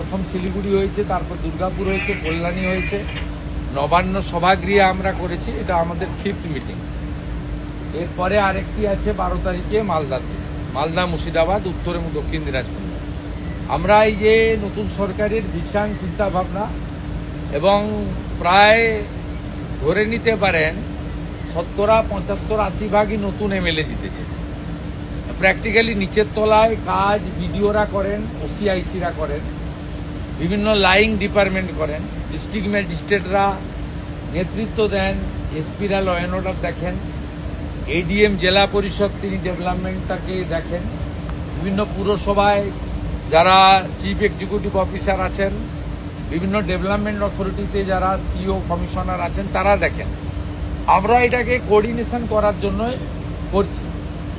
প্রথম শিলিগুড়ি হয়েছে, তারপর দুর্গাপুর হয়েছে, কল্যাণী হয়েছে, নবান্ন সভাগৃহে আমরা করেছি। এটা আমাদের 5th মিটিং। এরপরে আরেকটি আছে 12 তারিখে মালদাতে, মালদা, মুর্শিদাবাদ, উত্তর এবং দক্ষিণ দিনাজপুর। আমরা এই যে নতুন সরকারের ভিশন, চিন্তা ভাবনা এবং প্রায় ধরে নিতে পারেন 70-75-80 ভাগই নতুন এমএলএ জিতেছে। প্র্যাকটিক্যালি নিচের তলায় কাজ বিডিওরা করেন, ওসিআইসিরা করেন, বিভিন্ন লাইং ডিপার্টমেন্ট করেন, ডিস্ট্রিক্ট ম্যাজিস্ট্রেটরা নেতৃত্ব দেন, এসপিরা ল অ্যান্ড অর্ডার দেখেন, এডিএম জেলা পরিষদ তিনি ডেভেলপমেন্টটাকে দেখেন, বিভিন্ন পুরসভায় যারা চিফ এক্সিকিউটিভ অফিসার আছেন, বিভিন্ন ডেভেলপমেন্ট অথরিটিতে যারা সিও কমিশনার আছেন তারা দেখেন। আমরা এটাকে কোঅর্ডিনেশন করার জন্যই করছি।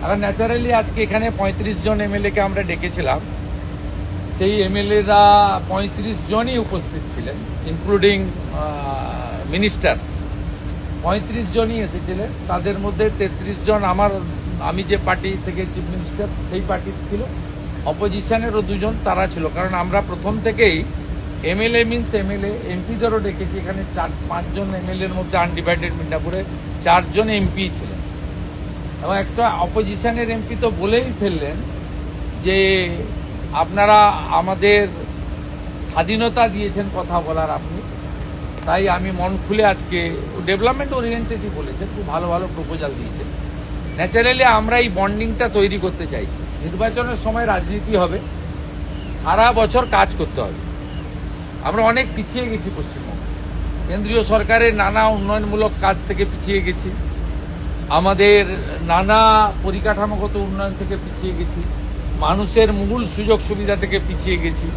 এখন ন্যাচারালি আজকে এখানে 35 জন এমএলএকে আমরা ডেকেছিলাম। সেই এমএলএরা 35 জনই উপস্থিত ছিলেন, ইনক্লুডিং মিনিস্টার্স। 35 জনই এসেছিলেন। তাদের মধ্যে 33 জন আমি যে পার্টি থেকে চিফ মিনিস্টার সেই পার্টির ছিল, অপোজিশনেরও 2 জন তারা ছিল। কারণ আমরা প্রথম থেকেই এমএলএ মিনস এমএলএ, এমপিদেরও ডেকেছি। এখানে 4-5 জন এমএলএর মধ্যে আনডিভাইডেড মিদনাপুরে 4 জন এমপি ছিলেন এবং একটা অপোজিশনের এমপি তো বলেই ফেললেন যে আপনারা আমাদের স্বাধীনতা দিয়েছেন কথা বলার আপনি, তাই আমি মন খুলে আজকে ডেভেলপমেন্ট ওরিয়েন্টেডই বলেছেন, খুব ভালো ভালো প্রপোজাল দিয়েছেন। ন্যাচারালি আমরা এই বন্ডিংটা তৈরি করতে চাইছি। নির্বাচনের সময় রাজনীতি হবে, সারা বছর কাজ করতে হবে। আমরা অনেক পিছিয়ে গেছি পশ্চিমবঙ্গে, কেন্দ্রীয় সরকারের নানা উন্নয়নমূলক কাজ থেকে পিছিয়ে গেছি, আমাদের নানা পরিকাঠামোগত উন্নয়ন থেকে পিছিয়ে গেছি, মানুষের মূল সুযোগ সুবিধা থেকে পিছিয়ে গেছি।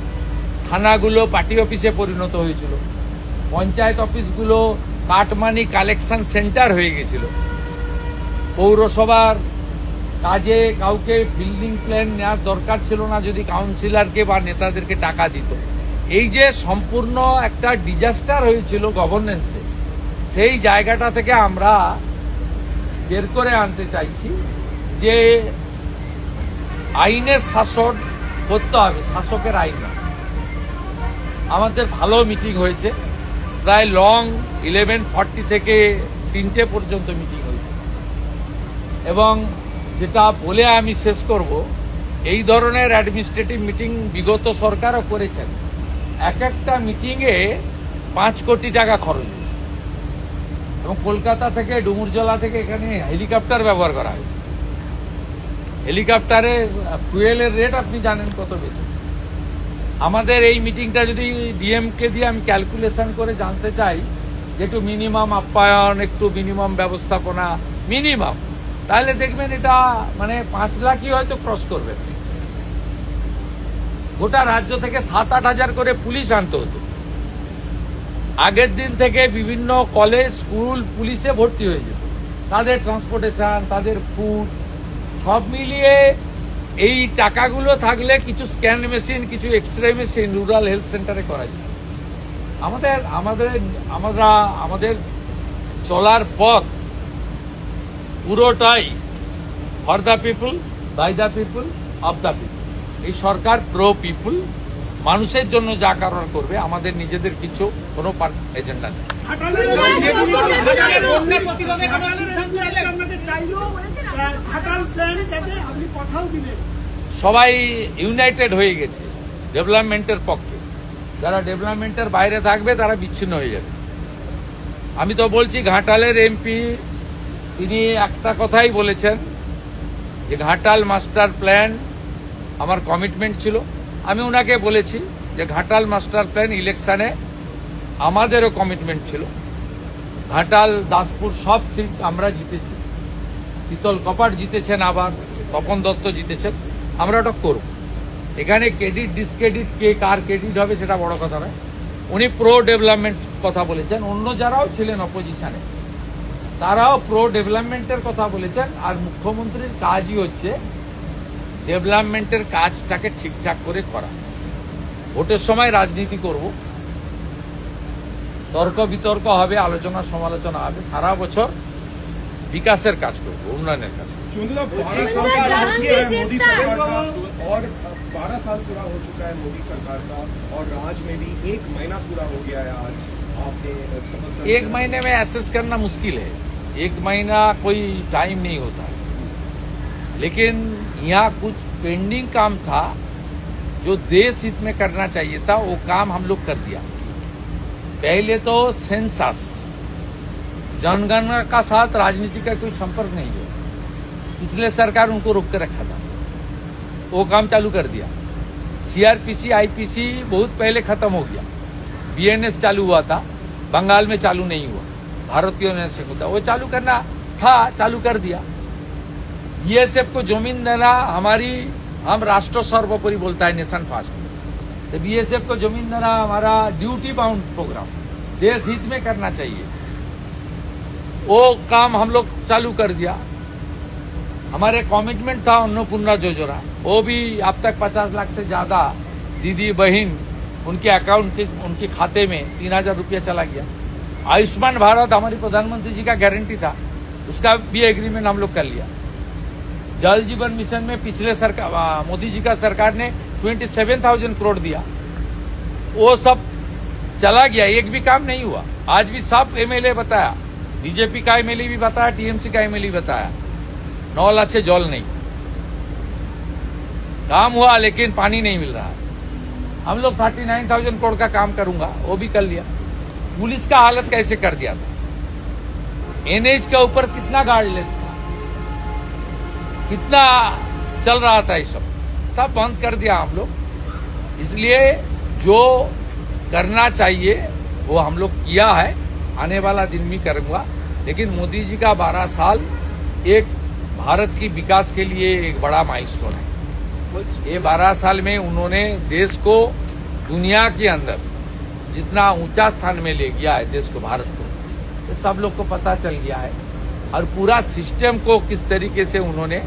থানাগুলো পার্টি অফিসে পরিণত হয়েছিল, পঞ্চায়েত অফিসগুলো কাটমানি কালেকশন সেন্টার হয়ে গেছিল, পৌরসভার কাজে কাউকে বিল্ডিং প্ল্যান নেওয়ার দরকার ছিল না যদি কাউন্সিলরকে বা নেতাদেরকে টাকা দিত। এই যে সম্পূর্ণ একটা ডিজাস্টার হয়েছিল গভর্নেন্সে, সেই জায়গাটা থেকে আমরা বের করে আনতে চাইছি যে আইনের শাসন করতে হবে, শাসকের আইন না। আমাদের ভালো মিটিং হয়েছে, প্রায় লং 11:40 থেকে 3টে পর্যন্ত মিটিং হয়েছে। এবং যেটা বলে আমি শেষ করব, এই ধরনের অ্যাডমিনিস্ট্রেটিভ মিটিং বিগত সরকারও করেছেন। একটা মিটিংয়ে 5 কোটি টাকা খরচ হয়েছে এবং কলকাতা থেকে ডুমুরজলা থেকে এখানে হেলিকপ্টার ব্যবহার করা হয়েছে। হেলিকপ্টারে ফুয়েলের রেট আপনি জানেন কত বেশি। আমাদের এই মিটিংটা যদি ডিএমকে দিয়ে আমি ক্যালকুলেশন করে জানতে চাই যে একটু মিনিমাম আপ্যায়ন, একটু মিনিমাম ব্যবস্থাপনা, মিনিমাম, তাহলে দেখবেন এটা মানে 5 লাখই হয়তো ক্রস করবে। গোটা রাজ্য থেকে 7-8 হাজার করে পুলিশ আনতে হতো। আগের দিন থেকে বিভিন্ন কলেজ, স্কুল পুলিশে ভর্তি হয়ে যেত। তাদের ট্রান্সপোর্টেশন, তাদের ফুড সব মিলিয়ে এই টাকাগুলো থাকলে কিছু স্ক্যান মেশিন, কিছু এক্সরে মেশিন রুরাল হেলথ সেন্টারে করা যায়। আমাদের চলার পথ পুরোটাই for the people, by the people, of the people. এই সরকার প্রো পিপুল, মানুষের জন্য যা কারণ করবে, আমাদের নিজেদের কিছু কোনো এজেন্ডা নেই। সবাই ইউনাইটেড হয়ে গেছে ডেভেলপমেন্টের পক্ষে। যারা ডেভেলপমেন্টের বাইরে থাকবে তারা বিচ্ছিন্ন হয়ে যাবে। আমি তো বলছি, ঘাটালের এমপি তিনি একটা কথাই বলেছেন যে ঘাটাল মাস্টার প্ল্যান আমার কমিটমেন্ট ছিল। আমি ওনাকে বলেছি যে ঘাটাল মাস্টার প্ল্যান ইলেকশনে আমাদেরও কমিটমেন্ট ছিল। ঘাটাল, দাসপুর সব সিট আমরা জিতেছি। শীতল কপাট জিতেছেন, আবার তপন দত্ত জিতেছেন। আমরা ওটা করব। এখানে ক্রেডিট ডিসক্রেডিট কে কার ক্রেডিট হবে সেটা বড় কথা নয়। উনি প্রো ডেভেলপমেন্ট কথা বলেছেন, অন্য যারাও ছিলেন অপোজিশনে তারাও প্রো ডেভেলপমেন্টের কথা বলেছেন। আর মুখ্যমন্ত্রীর কাজই হচ্ছে ডেভেলপমেন্টের কাজটাকে ঠিকঠাক করে করা। ভোটের সময় রাজনীতি করব, তর্ক বিতর্ক হবে, আলোচনা সমালোচনা হবে, সারা বছর বিকাশের কাজ করব, উন্নয়নের কাজ করব। और 12 साल पूरा हो चुका है मोदी सरकार का, और राज में भी 1 महीना पूरा हो गया है आज। आपने शपथ ग्रहण 1 महीने में एसेस करना मुश्किल है, 1 महीना कोई टाइम नहीं होता है। लेकिन यहाँ कुछ पेंडिंग काम था जो देश हित में करना चाहिए था, वो काम हम लोग कर दिया। पहले तो सेंसस, जनगणना का साथ राजनीति का कोई संपर्क नहीं है, पिछले सरकार उनको रोक के रखा था, वो काम चालू कर दिया। सीआरपीसी आईपीसी बहुत पहले खत्म हो गया, बीएनएस चालू हुआ था, बंगाल में चालू नहीं हुआ, भारतीयों ने से होता वो चालू करना था, चालू कर दिया। बीएसएफ को जमीन देना हम राष्ट्र सर्वोपरि बोलता है नेशन फास्ट, तो बीएसएफ को जमीन देना हमारा ड्यूटी बाउंड प्रोग्राम, देश हित में करना चाहिए, वो काम हम लोग चालू कर दिया। हमारे कमिटमेंट था अन्नपूर्णा योजना, वो भी अब तक 50 लाख से ज्यादा दीदी बहन उनके अकाउंट के उनके खाते में 3000 रुपया चला गया। आयुष्मान भारत हमारी प्रधानमंत्री जी का गारंटी था, उसका भी एग्रीमेंट हम लोग कर लिया। जल जीवन मिशन में पिछले सरकार मोदी जी का सरकार ने 27,000 करोड़ दिया, वो सब चला गया, एक भी काम नहीं हुआ। आज भी सब एमएलए बताया, बीजेपी का एमएलए भी बताया, टीएमसी का एमएलए बताया, नल अच्छे जल नहीं, काम हुआ लेकिन पानी नहीं मिल रहा है। हम लोग 39,000 करोड़ का काम करूंगा, वो भी कर लिया। पुलिस का हालत कैसे कर दिया था, एनएच के ऊपर कितना गार्ड लेता था, कितना चल रहा था, ये सब बंद कर दिया हम लोग। इसलिए जो करना चाहिए वो हम लोग किया है, आने वाला दिन भी करूंगा। लेकिन मोदी जी का 12 साल एक भारत की विकास के लिए एक बड़ा माइलस्टोन है। ये 12 साल में उन्होंने देश को दुनिया के अंदर जितना ऊंचा स्थान में ले गया है देश को, भारत को, ये सब लोग को पता चल गया है। और पूरा सिस्टम को किस तरीके से उन्होंने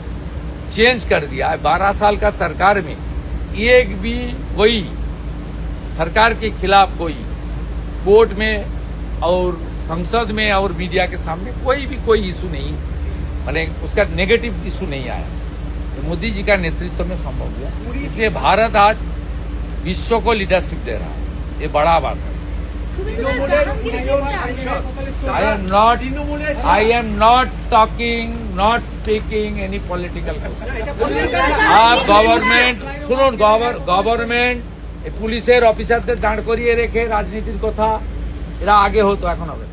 चेंज कर दिया है। 12 साल का सरकार में एक भी कोई सरकार के खिलाफ कोई कोर्ट में और संसद में और मीडिया के सामने कोई इशू नहीं, माने उसका नेगेटिव इशू नहीं आया। तो मोदी जी का नेतृत्व में संभव हुआ, इसलिए भारत आज विश्व को लीडरशिप दे रहा है, ये बड़ा बात है। I am not talking, not speaking any political question. आप গভর্নমেন্ট পুলিশের অফিসারদের দাঁড় করিয়ে রেখে রাজনীতির কথা এরা আগে হতো, এখন হবে।